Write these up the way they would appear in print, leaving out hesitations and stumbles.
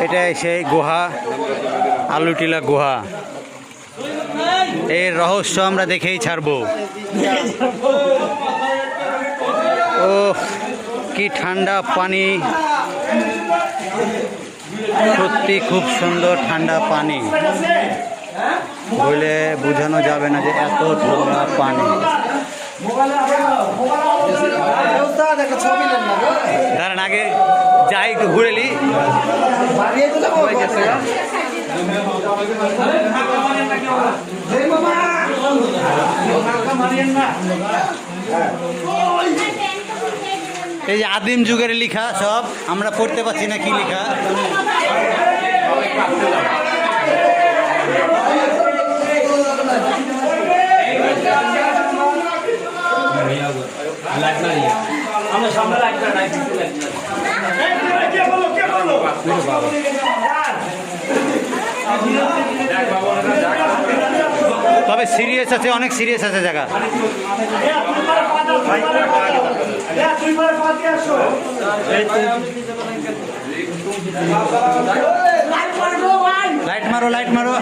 এটাই সেই গুহা, আলুটিলা গুহা। এর রহস্য আমরা দেখেই ছাড়বো। ও কি ঠান্ডা পানি, সত্যি খুব সুন্দর ঠান্ডা পানি, বলে বোঝানো যাবে না যে এত ঠান্ডা পানি। দাঁড়ান আগে যাই একটু ঘুরেলি। এই যে আদিম যুগের লেখা সব, আমরা পড়তে পারছি না কি লেখা। তবে সিরিয়াস আছে, অনেক সিরিয়াস আছে জায়গা। লাইট মারো, লাইট মারো।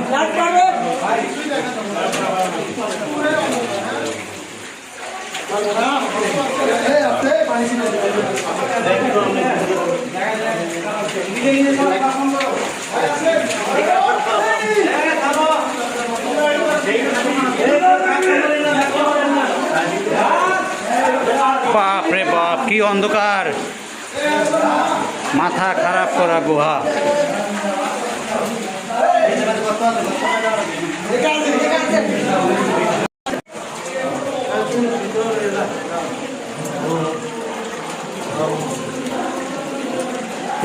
বাপ রে বাপ, কি অন্ধকার, মাথা খারাপ করা গুহা।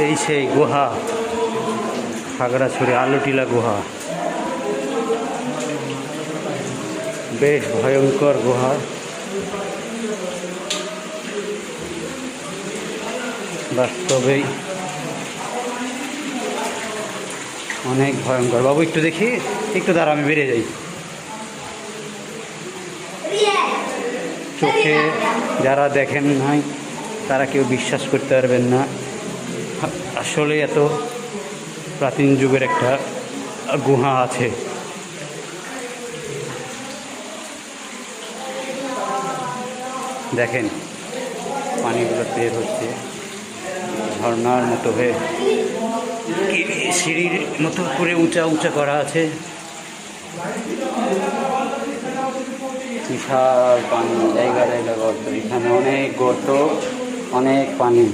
এই সেই গুহা, খাগড়াছড়ি আলুটিলা গুহা। বেশ ভয়ঙ্কর গুহা। বাস্তবেই অনেক ভয়ঙ্কর। বাবু একটু দেখি, একটু দাঁড়া, আমি বেরিয়ে যাই। চোখে যারা দেখেন নাই তারা কেউ বিশ্বাস করতে পারবেন না, আসলে এত প্রাচীন যুগের একটা গুহা আছে। দেখেন পানিগুলো বের হচ্ছে ঝর্ণার মতো হয়ে, সিঁড়ির মতো করে উঁচা উঁচা করা আছে। বিশাল পানি, জায়গা জায়গা গর্ত, এখানে অনেক গর্ত, অনেক পানি।